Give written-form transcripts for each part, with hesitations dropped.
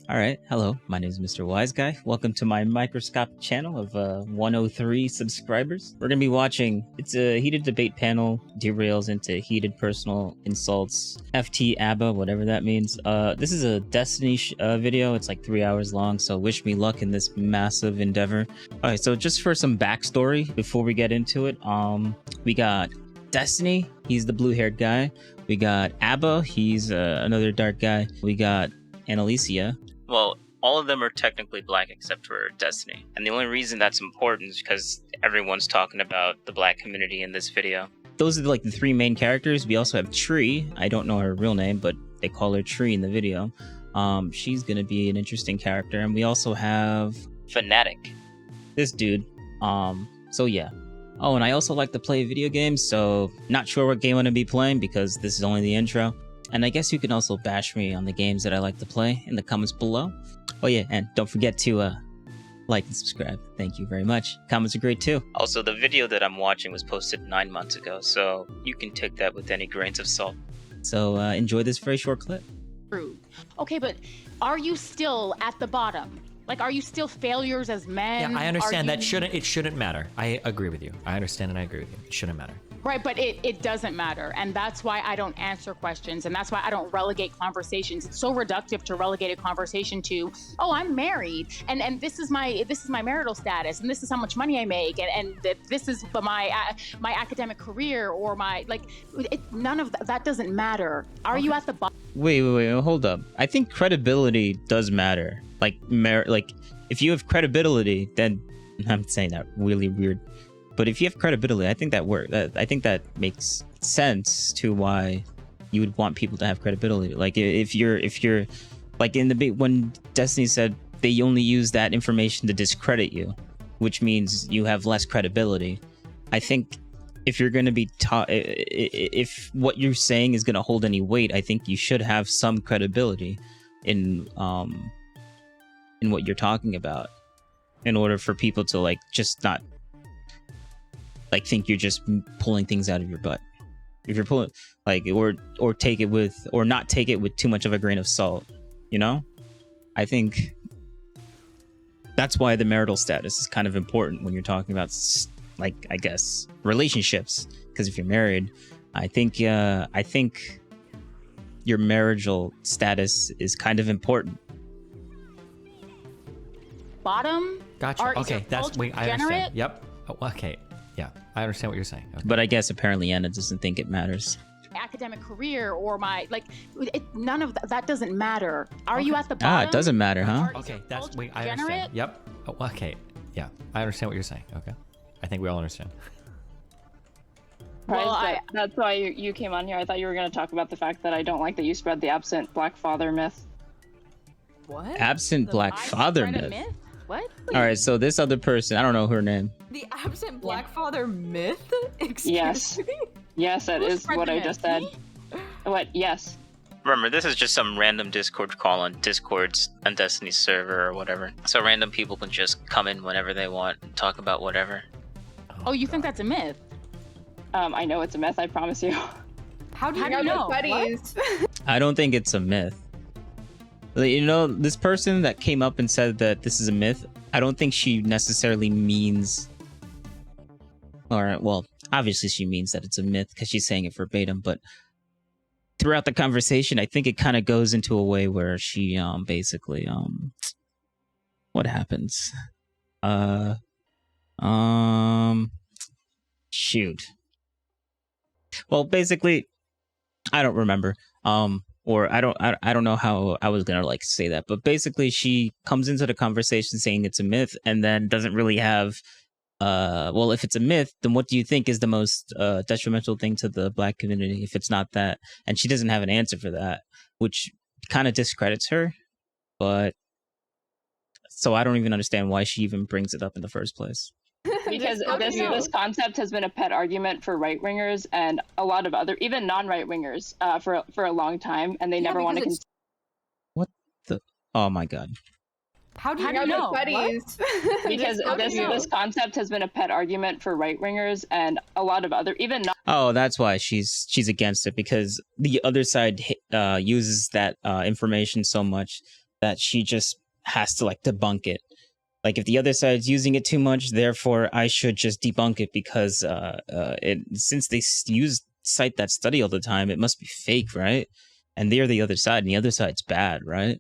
All right, hello, my name is Mr. Whyzguy. Welcome to my microscopic channel of 103 subscribers. We're going to be watching, it's a heated debate panel, derails into heated personal insults, FT ABBA, whatever that means. This is a Destiny video, it's like 3 hours long, so wish me luck in this massive endeavor. All right, so just for some backstory before we get into it, we got Destiny, he's the blue-haired guy. We got ABBA, he's another dark guy. We got Annalicia. Well, all of them are technically black except for Destiny. And the only reason that's important is because everyone's talking about the black community in this video. Those are like the three main characters. We also have Tree. I don't know her real name, but they call her Tree in the video. She's going to be an interesting character. And we also have Fanatic, this dude. So yeah. Oh, and I also like to play video games, so not sure what game I'm going to be playing because this is only the intro. And I guess you can also bash me on the games that I like to play in the comments below. Oh yeah, and don't forget to like and subscribe. Thank you very much. Comments are great too. Also, the video that I'm watching was posted 9 months ago, so you can take that with any grains of salt. So enjoy this very short clip. Okay, but are you still at the bottom? Like, are you still failures as men? Yeah, I understand that it shouldn't matter. I agree with you. I understand and I agree with you. It shouldn't matter. Right, but it doesn't matter. And that's why I don't answer questions. And that's why I don't relegate conversations. It's so reductive to relegate a conversation to, oh, I'm married. And this is my marital status. And this is how much money I make. And this is my academic career or none of that doesn't matter. Are you at the bottom? Wait, hold up. I think credibility does matter. Like if you have credibility, then I'm saying that really weird. But if you have credibility, I think that works. I think that makes sense to why you would want people to have credibility. Like if you're like in the when Destiny said they only use that information to discredit you, which means you have less credibility. I think if you're going to be taught, if what you're saying is going to hold any weight, I think you should have some credibility in what you're talking about, in order for people to like just not like think you're just pulling things out of your butt. If you're pulling like or take it with or not take it with too much of a grain of salt, you know? I think that's why the marital status is kind of important when you're talking about like, I guess, relationships, because if you're married, I think your marital status is kind of important. Bottom? Gotcha. Okay, I understand. Yep. Oh, okay. Yeah, I understand what you're saying. Okay. But I guess apparently Anna doesn't think it matters. Academic career or none of that doesn't matter. Are you at the bottom? It doesn't matter, huh? Okay, I understand. Yep. Oh, okay. Yeah, I understand what you're saying. Okay. I think we all understand. Well, that's why you came on here. I thought you were going to talk about the fact that I don't like that you spread the absent black father myth. What? Absent black father myth? What? All right, so this other person, I don't know her name. The absent black father myth? Yes. Me? Yes, that is what I just said. What? Yes. Remember, this is just some random Discord call on Discord's and Destiny's server or whatever. So random people can just come in whenever they want and talk about whatever. Oh, you think that's a myth? I know it's a myth, I promise you. How do you know? Buddies? I don't think it's a myth. You know, this person that came up and said that this is a myth, I don't think she necessarily means... Or, well, obviously she means that it's a myth because she's saying it verbatim, but throughout the conversation, I think it kind of goes into a way where she basically... What happens? Shoot. Well, basically, I don't remember. Or I don't know how I was gonna like say that, but basically she comes into the conversation saying it's a myth and then doesn't really have well, if it's a myth, then what do you think is the most detrimental thing to the black community if it's not that? And she doesn't have an answer for that, which kind of discredits her. But so I don't even understand why she even brings it up in the first place. Because this concept has been a pet argument for right-wingers and a lot of other, even non-right-wingers, for a long time, and they never want to... What the... Oh my god. How do you know? Buddies? Because this concept has been a pet argument for right-wingers and a lot of other, even non... Oh, that's why she's against it, because the other side uses that information so much that she just has to like debunk it. Like if the other side's using it too much, therefore I should just debunk it because since they cite that study all the time, it must be fake, right? And they're the other side, and the other side's bad, right?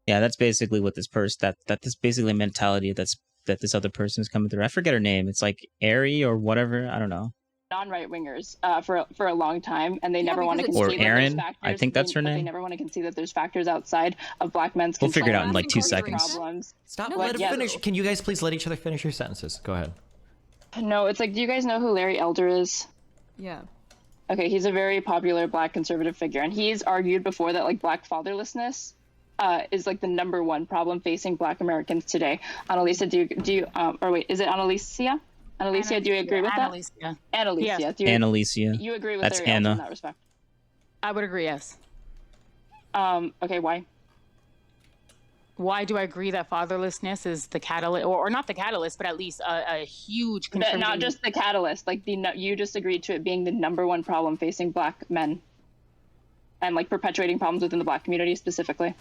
Yeah, that's basically what this person that's basically a mentality that this other person is coming through. I forget her name. It's like Aaren or whatever. I don't know. Non-right wingers for a long time, and they never want to concede or that there's Aaren. factors. I think that's her name. They never want to concede that there's factors outside of black men's We'll control. figure it out in like 2 seconds. Problems. Stop. Let him finish. Can you guys please let each other finish your sentences? Go ahead. No, it's like, do you guys know who Larry Elder is? Yeah. Okay, he's a very popular black conservative figure, and he's argued before that like black fatherlessness is like the #1 problem facing black Americans today. Annalisa, do you or wait, is it Annalisa? Annalisa, do you agree with that? Annalisa. Yes. Annalisa. You agree with That's Larry Elder Anna. in that respect? I would agree, yes. Okay, why? Why do I agree that fatherlessness is the catalyst, or not the catalyst, but at least a huge contributing... Not just the catalyst, like you just agreed to it being the #1 problem facing black men and like perpetuating problems within the black community specifically.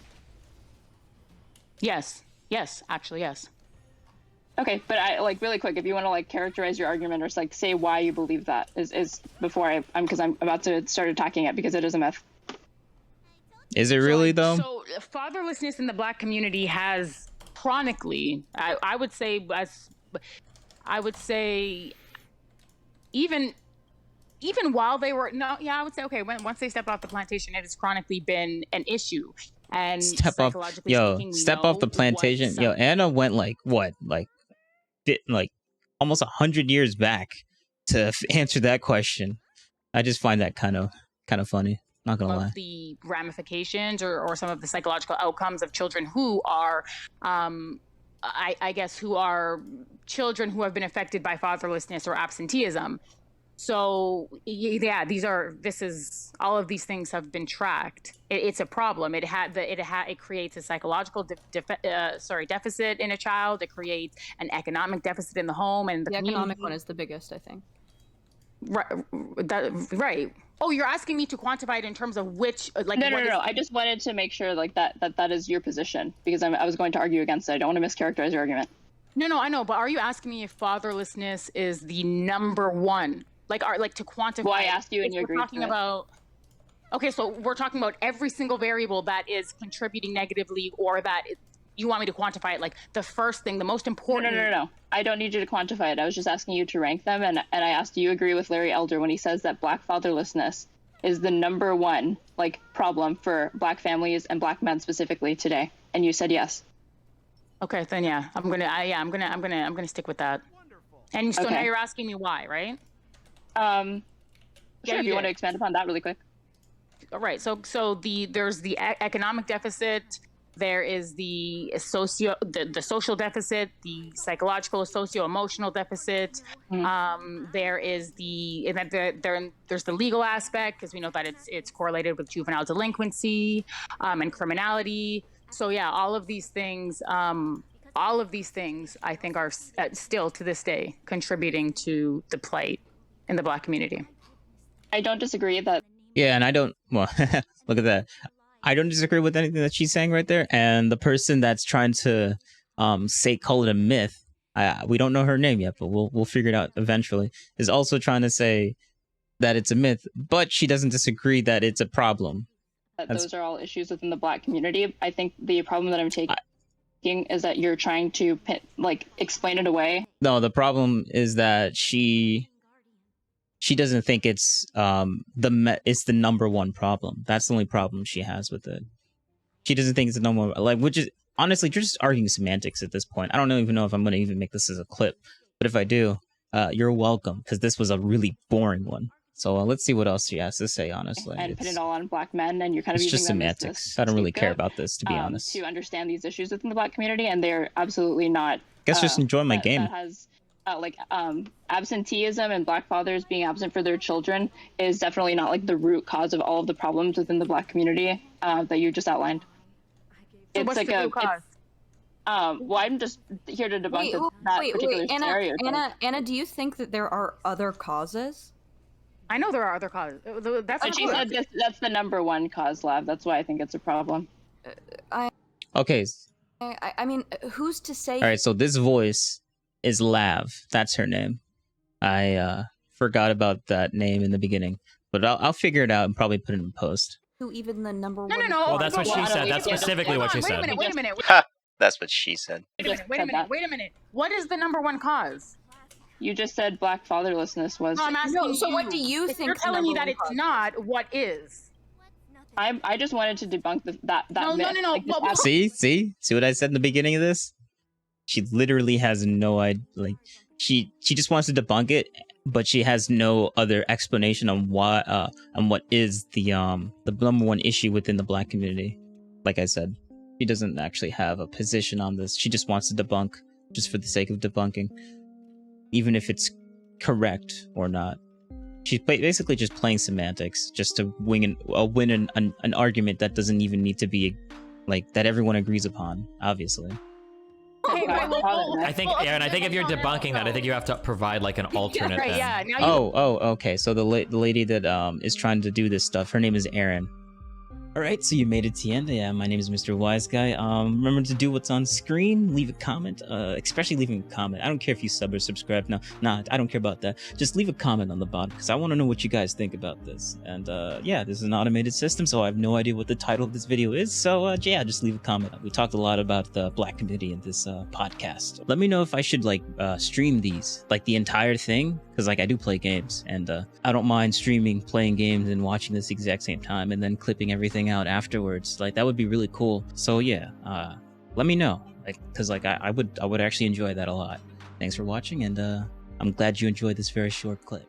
Yes, actually, yes. Okay, but I like really quick, if you want to like characterize your argument or like say why you believe that is before because I'm about to start attacking it because it is a myth. Is it really though? So fatherlessness in the black community has chronically, I would say even while they were I would say okay, once they stepped off the plantation, it has chronically been an issue. And step off the plantation. Yo, Anna went like almost 100 years back to answer that question. I just find that kind of funny. Not gonna lie. The ramifications or some of the psychological outcomes of children who are, I guess, who are children who have been affected by fatherlessness or absenteeism. So yeah, all of these things have been tracked. It's a problem. It creates a psychological deficit in a child. It creates an economic deficit in the home, and the economic one is the biggest, I think. Right. Oh, you're asking me to quantify it in terms of which, like... No. I just wanted to make sure like that is your position because I was going to argue against it. I don't want to mischaracterize your argument. No, I know, but are you asking me if fatherlessness is the #1? Like to quantify... Well, I asked you and you agreed to it. Okay, so we're talking about every single variable that is contributing negatively or that you want me to quantify it, like the first thing, the most important... No. I don't need you to quantify it. I was just asking you to rank them, and I asked, do you agree with Larry Elder when he says that black fatherlessness is the #1 like problem for black families and black men specifically today? And you said yes. Okay, then yeah, I'm gonna stick with that. And so now you're asking me why, right? Sure, if you want to expand upon that really quick. All right, so there's the economic deficit. There is the social deficit, the psychological, socio-emotional deficit. There is there's the legal aspect because we know that it's correlated with juvenile delinquency and criminality. So yeah, all of these things I think are still to this day contributing to the plight in the black community. I don't disagree that. Yeah, and I don't. Well, look at that. I don't disagree with anything that she's saying right there. And the person that's trying to call it a myth, we don't know her name yet, but we'll figure it out eventually, is also trying to say that it's a myth, but she doesn't disagree that it's a problem. Those are all issues within the black community. I think the problem that I'm taking is that you're trying to explain it away. No, the problem is that she doesn't think it's it's the #1 problem. That's the only problem she has with it. She doesn't think it's the #1, which is honestly just arguing semantics at this point. I don't even know if I'm going to even make this as a clip, but if I do, you're welcome because this was a really boring one. So let's see what else she has to say. Honestly, and put it all on black men, and you're kind of using just semantics. I don't really care about this, to be honest. To understand these issues within the black community, and they're absolutely not. I guess just enjoy my game. That has absenteeism and black fathers being absent for their children is definitely not like the root cause of all of the problems within the black community that you just outlined. So what's the root cause? Well, I'm just here to debunk that particular stereotype. Anna, do you think that there are other causes? I know there are other causes. She said that's the #1 cause, Lav. That's why I think it's a problem. Okay. I mean, who's to say? All right. So this voice is Lav. That's her name. I forgot about that name in the beginning, but I'll figure it out and probably put it in post. Who even the number No, one? no. Well, that's what she said. That's specifically what she said. Wait a minute. Ha! That's what she said. Wait a minute. What is the number one cause? You just said black fatherlessness was. No, I'm asking No, so you. what do you If think you're the telling me number that one it's cause is? not, what is? I just wanted to debunk that No, myth. no. Like, this Well, See what I said in the beginning of this? She literally has no idea. Like, she just wants to debunk it, but she has no other explanation on why on what is the number one issue within the black community. Like I said, she doesn't actually have a position on this. She just wants to debunk just for the sake of debunking, even if it's correct or not. She's basically just playing semantics just to win an argument that doesn't even need to be like that everyone agrees upon, obviously. Okay, I think, Aaron, I think if you're debunking that, I think you have to provide like an alternate. Right, then. yeah. Now you Okay. So the lady that is trying to do this stuff, her name is Aaren. All right, so you made it to the end. Yeah, my name is Mr. Whyzguy. Remember to do what's on screen. Leave a comment, especially leaving a comment. I don't care if you sub or subscribe. No, I don't care about that. Just leave a comment on the bottom because I want to know what you guys think about this. And yeah, this is an automated system, so I have no idea what the title of this video is. So yeah, just leave a comment. We talked a lot about the black community in this podcast. Let me know if I should like stream these, like the entire thing, because like I do play games, and I don't mind streaming, playing games, and watching this exact same time, and then clipping everything out afterwards. Like that would be really cool. So yeah, let me know, like, because like I would actually enjoy that a lot. Thanks for watching, and I'm glad you enjoyed this very short clip.